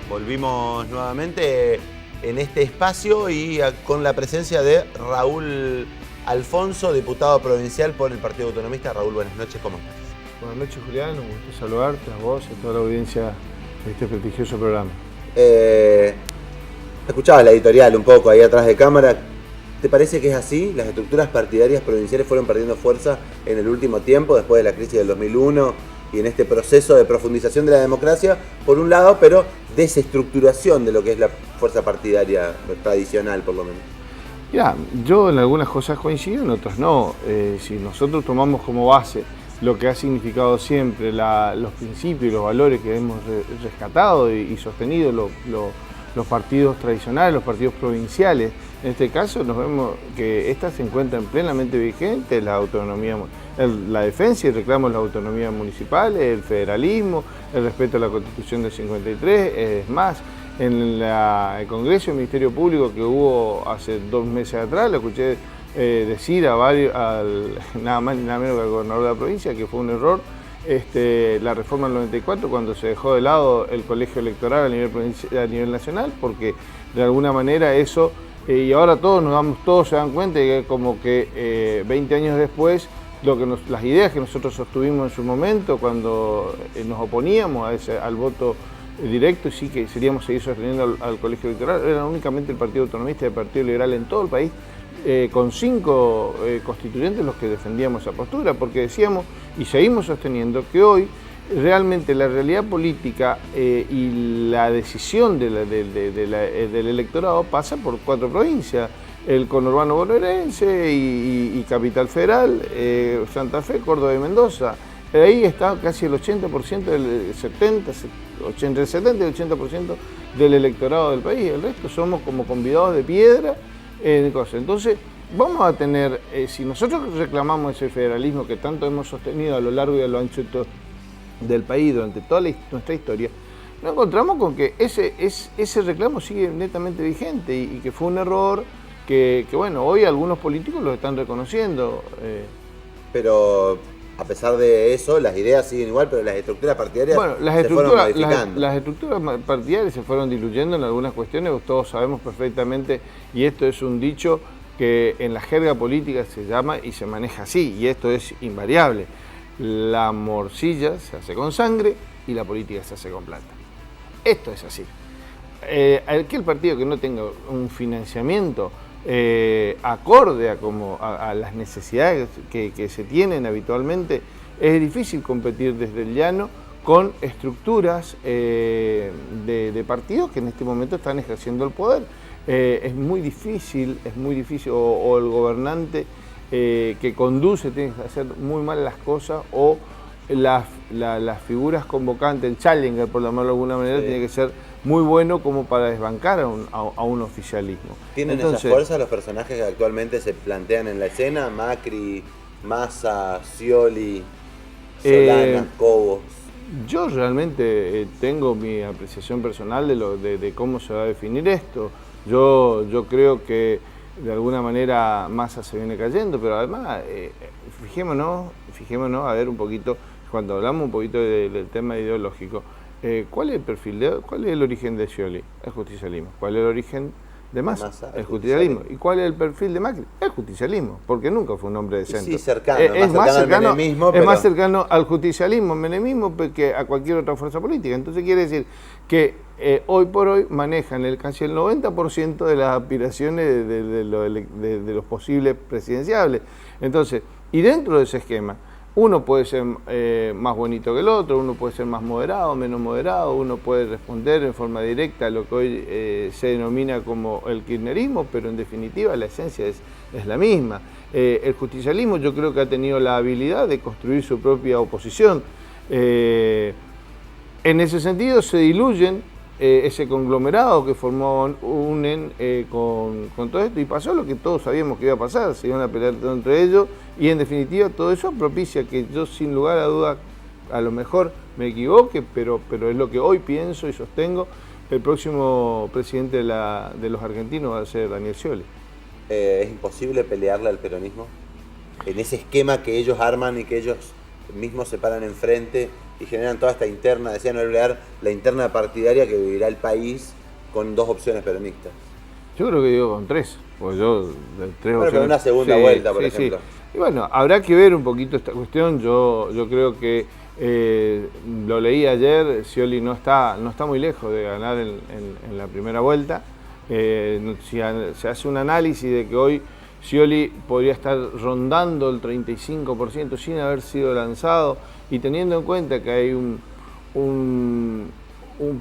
Volvimos nuevamente en este espacio y con la presencia de Raúl Alfonso, diputado provincial por el Partido Autonomista. Raúl, buenas noches, ¿cómo estás? Buenas noches, Julián, un gusto saludarte a vos y a toda la audiencia de este prestigioso programa. Escuchabas la editorial un poco ahí atrás de cámara. ¿Te parece que es así? ¿Las estructuras partidarias provinciales fueron perdiendo fuerza en el último tiempo, después de la crisis del 2001 y en este proceso de profundización de la democracia, por un lado, pero desestructuración de lo que es la fuerza partidaria tradicional, por lo menos? Mirá, yo en algunas cosas coincido, en otras no. Si nosotros tomamos como base lo que ha significado siempre los principios y los valores que hemos rescatado y sostenido los partidos tradicionales, los partidos provinciales, en este caso nos vemos que estas se encuentran plenamente vigentes, la autonomía, la defensa y reclamo de la autonomía municipal, el federalismo, el respeto a la Constitución del 53, es más, en el Congreso del Ministerio Público que hubo hace 2 meses atrás, lo escuché decir nada más ni nada menos que al gobernador de la provincia que fue un error la reforma del 94 cuando se dejó de lado el colegio electoral a nivel nacional, porque de alguna manera eso, y ahora todos se dan cuenta que como que 20 años después, las ideas que nosotros sostuvimos en su momento cuando nos oponíamos al voto directo, y sí que seríamos seguir sosteniendo al colegio electoral, era únicamente el Partido Autonomista y el Partido Liberal en todo el país, con 5 constituyentes los que defendíamos esa postura, porque decíamos y seguimos sosteniendo que hoy realmente la realidad política y la decisión del electorado pasa por 4 provincias, el conurbano bonaerense y Capital Federal, Santa Fe, Córdoba y Mendoza. Ahí está casi el 80%, entre el 70 y el 80% del electorado del país. El resto somos como convidados de piedra. Entonces, vamos a tener, si nosotros reclamamos ese federalismo que tanto hemos sostenido a lo largo y a lo ancho del país durante toda nuestra historia, nos encontramos con que ese reclamo sigue netamente vigente y que fue un error que bueno, hoy algunos políticos lo están reconociendo. Pero a pesar de eso, las ideas siguen igual, pero las estructuras partidarias se fueron modificando. Las estructuras partidarias se fueron diluyendo en algunas cuestiones, todos sabemos perfectamente, y esto es un dicho que en la jerga política se llama y se maneja así, y esto es invariable. La morcilla se hace con sangre y la política se hace con plata. Esto es así. Aquel partido que no tenga un financiamiento acorde a las necesidades que se tienen habitualmente, es difícil competir desde el llano con estructuras de partidos que en este momento están ejerciendo el poder. Es muy difícil, o el gobernante que conduce tiene que hacer muy mal las cosas, o las figuras convocantes, el challenger, por llamarlo de alguna manera, tiene que ser muy bueno como para desbancar a un oficialismo. ¿Tienen esa fuerza los personajes que actualmente se plantean en la escena? Macri, Massa, Scioli, Solana, Cobos. Yo realmente tengo mi apreciación personal de cómo se va a definir esto. Yo creo que de alguna manera Massa se viene cayendo, pero además fijémonos a ver un poquito, cuando hablamos un poquito del tema ideológico, ¿cuál es el origen de Scioli? El justicialismo. ¿Cuál es el origen de Massa? El justicialismo. ¿Y cuál es el perfil de Macri? El justicialismo, porque nunca fue un hombre de centro. Sí, cercano, es más cercano al menemismo. Es más cercano al justicialismo, menemismo, que a cualquier otra fuerza política. Entonces quiere decir que hoy por hoy manejan casi el 90% de las aspiraciones de los posibles presidenciables. Entonces, y dentro de ese esquema, uno puede ser más bonito que el otro, uno puede ser más moderado, menos moderado, uno puede responder en forma directa a lo que hoy se denomina como el kirchnerismo, pero en definitiva la esencia es la misma. El justicialismo yo creo que ha tenido la habilidad de construir su propia oposición. En ese sentido se diluyen ese conglomerado que unen con todo esto, y pasó lo que todos sabíamos que iba a pasar, se iban a pelear entre ellos, y en definitiva todo eso propicia que yo, sin lugar a duda, a lo mejor me equivoque, pero es lo que hoy pienso y sostengo, el próximo presidente de los argentinos va a ser Daniel Scioli. ¿Es imposible pelearle al peronismo? En ese esquema que ellos arman y que ellos mismos se paran enfrente y generan toda esta interna, decía Noel Blear, la interna partidaria que vivirá el país con 2 opciones peronistas. Yo creo que digo con 3, porque yo de 3 bueno, opciones... pero una segunda vuelta, por ejemplo. Sí. Y bueno, habrá que ver un poquito esta cuestión. Yo creo que lo leí ayer, Scioli no está muy lejos de ganar en la primera vuelta. Si se hace un análisis de que hoy Scioli podría estar rondando el 35% sin haber sido lanzado, y teniendo en cuenta que hay un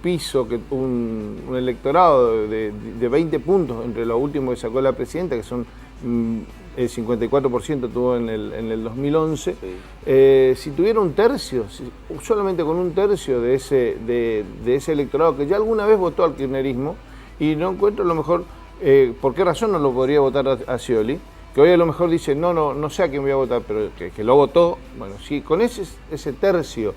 piso, un electorado de 20 puntos entre lo último que sacó la presidenta, que son el 54% tuvo en el 2011, sí. Si tuviera un tercio, solamente con un tercio de ese electorado que ya alguna vez votó al kirchnerismo, y no encuentro a lo mejor por qué razón no lo podría votar a Scioli, que hoy a lo mejor dice no sé a quién voy a votar, pero que lo votó. Bueno, si con ese tercio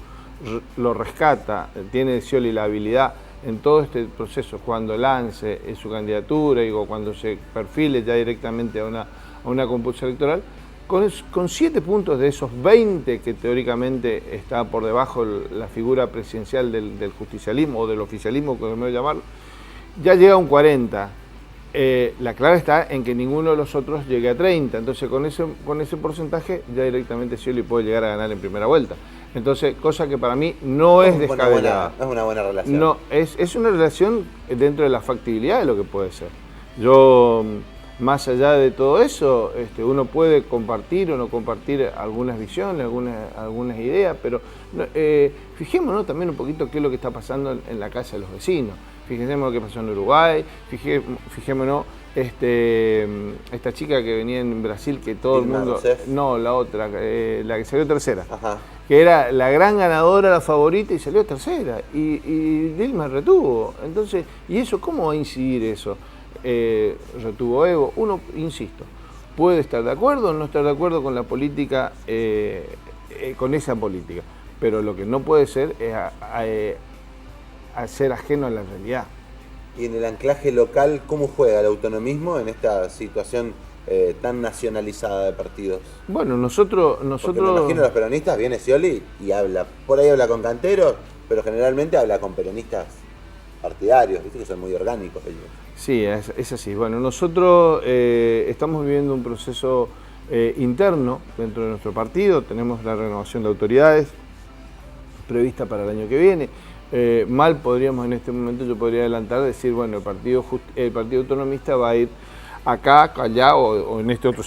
lo rescata, tiene Scioli la habilidad en todo este proceso, cuando lance su candidatura o cuando se perfile ya directamente a una compulsa electoral, con 7 puntos de esos 20 que teóricamente está por debajo la figura presidencial del justicialismo o del oficialismo, como me voy a llamarlo, ya llega a un 40. La clave está en que ninguno de los otros llegue a 30, entonces con ese porcentaje ya directamente Scioli puede llegar a ganar en primera vuelta. Entonces, cosa que para mí no es descabellada. No es una buena relación. No, es una relación dentro de la factibilidad de lo que puede ser. Yo, más allá de todo eso, uno puede compartir o no compartir algunas visiones, algunas ideas, pero fijémonos también un poquito qué es lo que está pasando en la casa de los vecinos. Fijémonos lo que pasó en Uruguay, fijémonos esta chica que venía en Brasil, que todo el mundo... No, la otra, la que salió tercera. Ajá. Que era la gran ganadora, la favorita, y salió tercera. Y Dilma retuvo. Entonces, ¿y eso cómo va a incidir eso? Retuvo Evo. Uno, insisto, puede estar de acuerdo o no estar de acuerdo con la política, con esa política. Pero lo que no puede ser es a ser ajeno a la realidad. Y en el anclaje local, ¿cómo juega el autonomismo en esta situación tan nacionalizada de partidos? Bueno, nosotros... Porque me imagino los peronistas, viene Scioli y habla, por ahí habla con canteros, pero generalmente habla con peronistas partidarios, ¿viste? Que son muy orgánicos ellos. Sí, es así. Bueno, nosotros estamos viviendo un proceso interno dentro de nuestro partido. Tenemos la renovación de autoridades prevista para el año que viene. Mal podríamos en este momento, yo podría adelantar, decir, bueno, el partido autonomista va a ir acá, allá o en este otro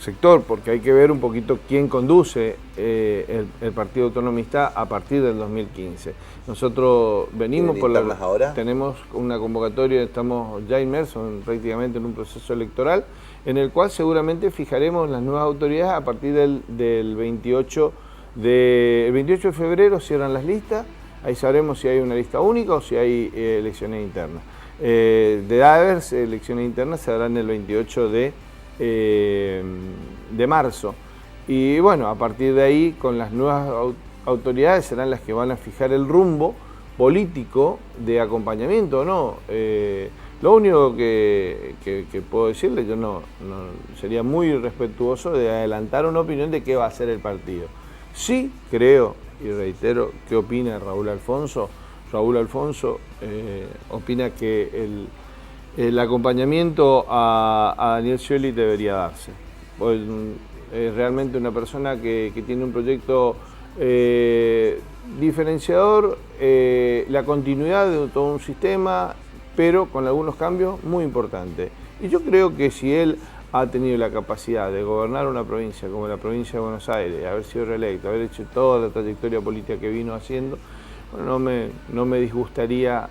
sector, porque hay que ver un poquito quién conduce el partido autonomista a partir del 2015. Nosotros venimos por ahora. Tenemos una convocatoria, estamos ya inmersos prácticamente en un proceso electoral, en el cual seguramente fijaremos las nuevas autoridades a partir del 28 de febrero, cierran las listas. Ahí sabremos si hay una lista única o si hay elecciones internas. De haber elecciones internas se darán el 28 de marzo. Y bueno, a partir de ahí, con las nuevas autoridades serán las que van a fijar el rumbo político de acompañamiento o no. Lo único que puedo decirle, yo no sería muy respetuoso de adelantar una opinión de qué va a hacer el partido. Sí creo, y reitero, ¿qué opina Raúl Alfonso? Raúl Alfonso opina que el acompañamiento a Daniel Scioli debería darse. Pues, es realmente una persona que tiene un proyecto diferenciador, la continuidad de todo un sistema, pero con algunos cambios muy importantes. Y yo creo que si él ha tenido la capacidad de gobernar una provincia como la provincia de Buenos Aires, haber sido reelecto, haber hecho toda la trayectoria política que vino haciendo, bueno, no me disgustaría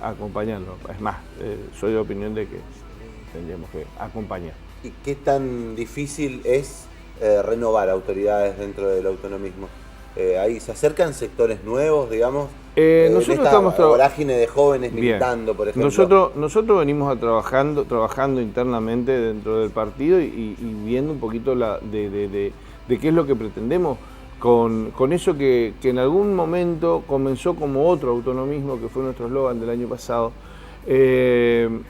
acompañarlo. Es más, soy de opinión de que tendríamos que acompañar. ¿Y qué tan difícil es renovar autoridades dentro del autonomismo? Ahí se acercan sectores nuevos, digamos, nosotros en esta vorágine de jóvenes militando, por ejemplo. Nosotros venimos trabajando internamente dentro del partido y viendo un poquito de qué es lo que pretendemos con eso que en algún momento comenzó como otro autonomismo, que fue nuestro eslogan del año pasado,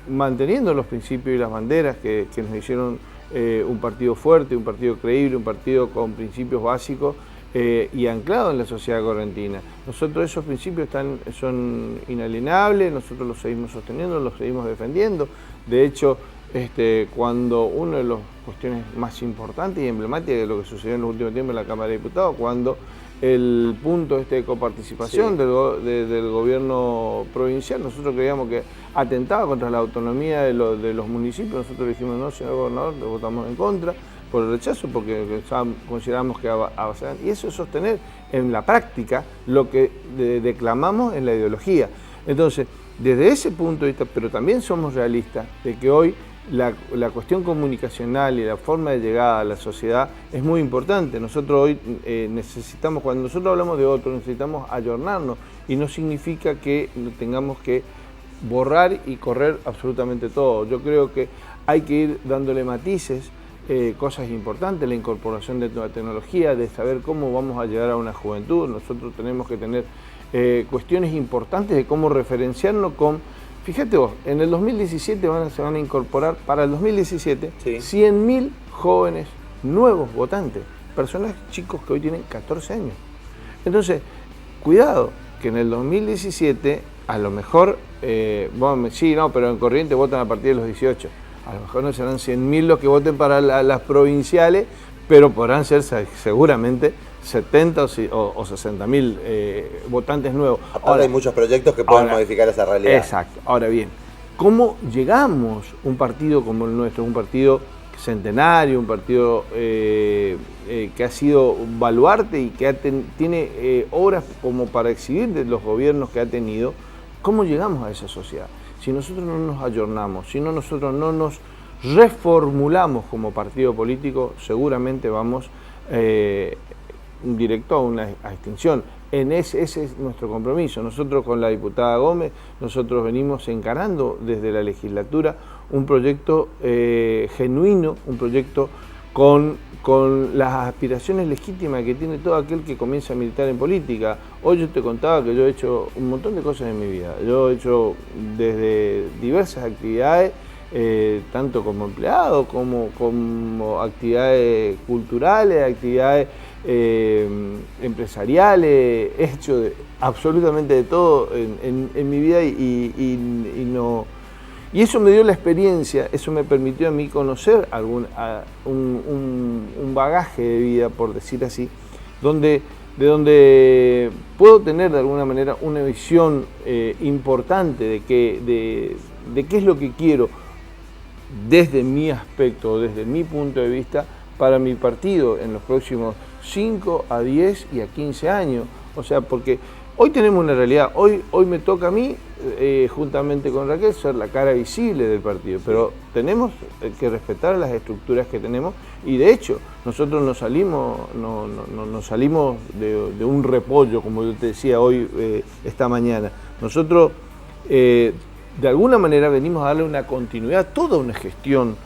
manteniendo los principios y las banderas que nos hicieron un partido fuerte, un partido creíble, un partido con principios básicos, y anclados en la sociedad correntina. Nosotros esos principios son inalienables, nosotros los seguimos sosteniendo, los seguimos defendiendo. De hecho, cuando una de las cuestiones más importantes y emblemáticas de lo que sucedió en los últimos tiempos en la Cámara de Diputados, cuando el punto de coparticipación del gobierno provincial, nosotros creíamos que atentaba contra la autonomía de los municipios, nosotros dijimos no, señor gobernador, le votamos en contra por el rechazo porque consideramos que avanzaban. Y eso es sostener en la práctica lo que declamamos en la ideología. Entonces, desde ese punto de vista, pero también somos realistas de que hoy la cuestión comunicacional y la forma de llegada a la sociedad es muy importante. Nosotros hoy necesitamos, cuando nosotros hablamos de otro, necesitamos ayornarnos y no significa que tengamos que borrar y correr absolutamente todo. Yo creo que hay que ir dándole matices, cosas importantes, la incorporación de nueva tecnología, de saber cómo vamos a llegar a una juventud. Nosotros tenemos que tener cuestiones importantes de cómo referenciarnos con... Fíjate vos, en el 2017 se van a incorporar, para el 2017, 100.000 jóvenes nuevos votantes, personas chicos que hoy tienen 14 años. Entonces, cuidado, que en el 2017, a lo mejor, pero en Corrientes votan a partir de los 18. A lo mejor no serán 100.000 los que voten para las provinciales, pero podrán ser seguramente 70 o 60.000 votantes nuevos. Ahora hay muchos proyectos que pueden modificar esa realidad. Exacto. Ahora bien, ¿cómo llegamos un partido como el nuestro, un partido centenario, un partido que ha sido baluarte y que tiene obras como para exhibir de los gobiernos que ha tenido? ¿Cómo llegamos a esa sociedad? Si nosotros no nos ayornamos, si nosotros no nos reformulamos como partido político, seguramente vamos directo a una extinción. Ese es nuestro compromiso. Nosotros con la diputada Gómez, nosotros venimos encarando desde la legislatura un proyecto genuino, un proyecto con las aspiraciones legítimas que tiene todo aquel que comienza a militar en política. Hoy yo te contaba que yo he hecho un montón de cosas en mi vida. Yo he hecho desde diversas actividades, tanto como empleado, como actividades culturales, actividades empresariales, he hecho absolutamente de todo en mi vida y eso me dio la experiencia, eso me permitió a mí conocer un bagaje de vida, por decir así, de donde puedo tener de alguna manera una visión importante de qué es lo que quiero desde mi aspecto, desde mi punto de vista, para mi partido en los próximos 5 a 10 y a 15 años. O sea, porque hoy tenemos una realidad, hoy me toca a mí, juntamente con Raquel, ser la cara visible del partido, pero tenemos que respetar las estructuras que tenemos y de hecho nosotros no salimos de un repollo, como yo te decía hoy, esta mañana. Nosotros de alguna manera venimos a darle una continuidad a toda una gestión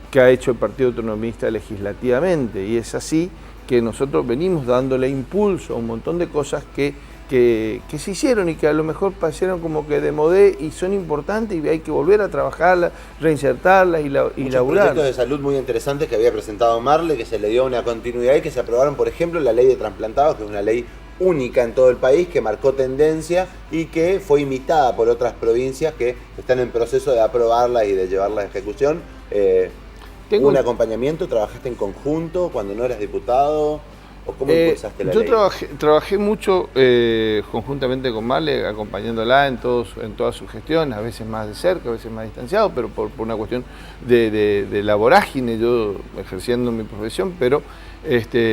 que ha hecho el Partido Autonomista legislativamente y es así que nosotros venimos dándole impulso a un montón de cosas que se hicieron y que a lo mejor pasaron como que de modé y son importantes y hay que volver a trabajarlas, reinsertarlas y laburar. Muchos proyectos de salud muy interesantes que había presentado Marle, que se le dio una continuidad y que se aprobaron, por ejemplo, la ley de trasplantados, que es una ley única en todo el país, que marcó tendencia y que fue imitada por otras provincias que están en proceso de aprobarla y de llevarla a ejecución. ¿Un acompañamiento? ¿Trabajaste en conjunto cuando no eras diputado? ¿O cómo impulsaste la ley? Yo trabajé mucho conjuntamente con Marle, acompañándola en todas sus gestiones, a veces más de cerca, a veces más distanciado, pero por una cuestión de la vorágine, yo ejerciendo mi profesión, pero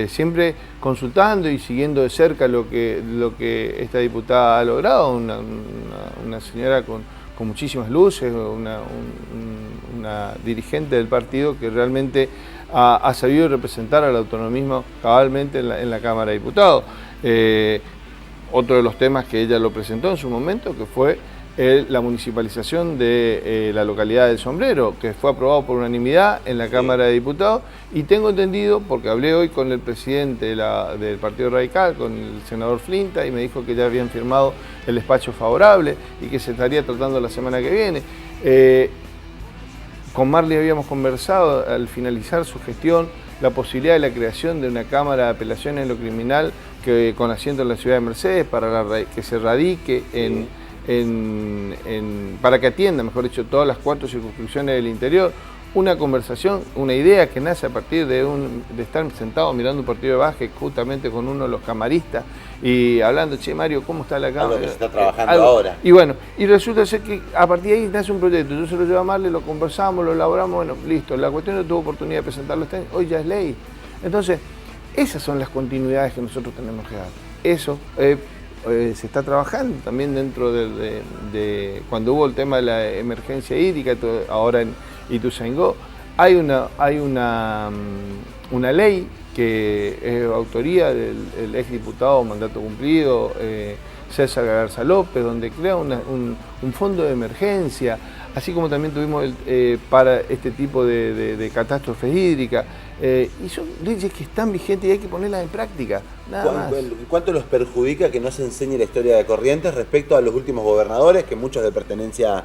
siempre consultando y siguiendo de cerca lo que esta diputada ha logrado, una señora con muchísimas luces, una dirigente del partido que realmente ha sabido representar al autonomismo cabalmente en la Cámara de Diputados. Otro de los temas que ella lo presentó en su momento, que fue la municipalización de la localidad del Sombrero, que fue aprobado por unanimidad en la Cámara de Diputados, y tengo entendido, porque hablé hoy con el presidente del Partido Radical, con el senador Flinta, y me dijo que ya habían firmado el despacho favorable y que se estaría tratando la semana que viene. Con Marle habíamos conversado al finalizar su gestión la posibilidad de la creación de una Cámara de Apelaciones en lo criminal con asiento en la ciudad de Mercedes para que se radique para que atienda, mejor dicho, todas las 4 circunscripciones del interior. Una conversación, una idea que nace a partir de estar sentado mirando un partido de básquet justamente con uno de los camaristas y hablando, che Mario, ¿cómo está la cámara? Algo que se está trabajando ahora. Y bueno, y resulta ser que a partir de ahí nace un proyecto, yo se lo llevo a Marle, lo conversamos, lo elaboramos, bueno, listo, la cuestión no tuvo oportunidad de presentarlo, hoy ya es ley. Entonces, esas son las continuidades que nosotros tenemos que dar. Eso se está trabajando también dentro de cuando hubo el tema de la emergencia hídrica, ahora en Ituzaingó, hay una ley que es autoría del exdiputado mandato cumplido, César Galarza López, donde crea un fondo de emergencia, así como también tuvimos para este tipo de catástrofes hídricas. Y son leyes que están vigentes y hay que ponerlas en práctica, nada más. ¿Cuánto los perjudica que no se enseñe la historia de Corrientes respecto a los últimos gobernadores, que muchos de pertenencia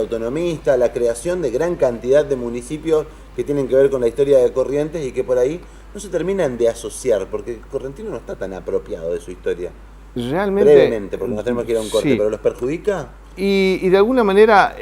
autonomista, la creación de gran cantidad de municipios que tienen que ver con la historia de Corrientes y que por ahí no se terminan de asociar, porque Correntino no está tan apropiado de su historia? Realmente, brevemente, porque nos tenemos que ir a un corte, sí. ¿Pero los perjudica? Y de alguna manera,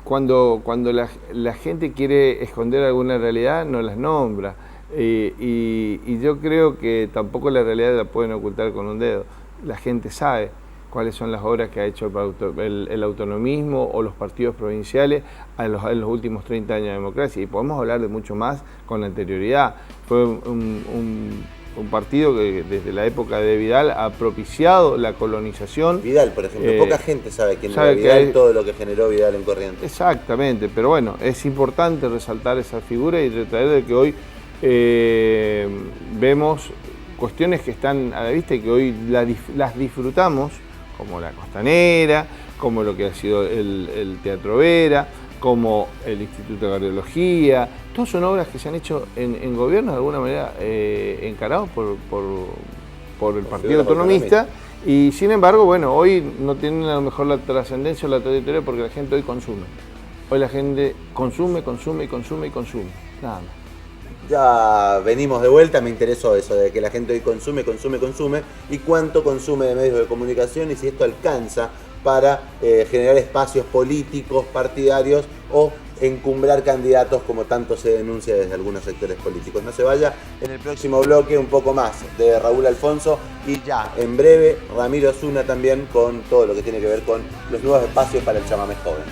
cuando la gente quiere esconder alguna realidad, no las nombra. Y yo creo que tampoco la realidad la pueden ocultar con un dedo. La gente sabe cuáles son las obras que ha hecho el autonomismo o los partidos provinciales en los últimos 30 años de democracia. Y podemos hablar de mucho más con anterioridad. Fue un partido que desde la época de Vidal ha propiciado la colonización. Vidal, por ejemplo, poca gente sabe quién era Vidal, todo lo que generó Vidal en Corrientes. Exactamente, pero bueno, es importante resaltar esa figura y retraer de que hoy vemos cuestiones que están a la vista y que hoy las disfrutamos, como la Costanera, como lo que ha sido el Teatro Vera, como el Instituto de Cardiología. Todas son obras que se han hecho en gobiernos de alguna manera encarados por el Partido Autonomista, y sin embargo, bueno, hoy no tienen a lo mejor la trascendencia o la trayectoria porque la gente hoy consume. Hoy la gente consume, nada más. Ya venimos de vuelta, me interesó eso de que la gente hoy consume y cuánto consume de medios de comunicación y si esto alcanza para generar espacios políticos, partidarios o encumbrar candidatos como tanto se denuncia desde algunos sectores políticos. No se vaya, en el próximo bloque un poco más de Raúl Alfonso y ya en breve Ramiro Osuna también con todo lo que tiene que ver con los nuevos espacios para el chamamé joven.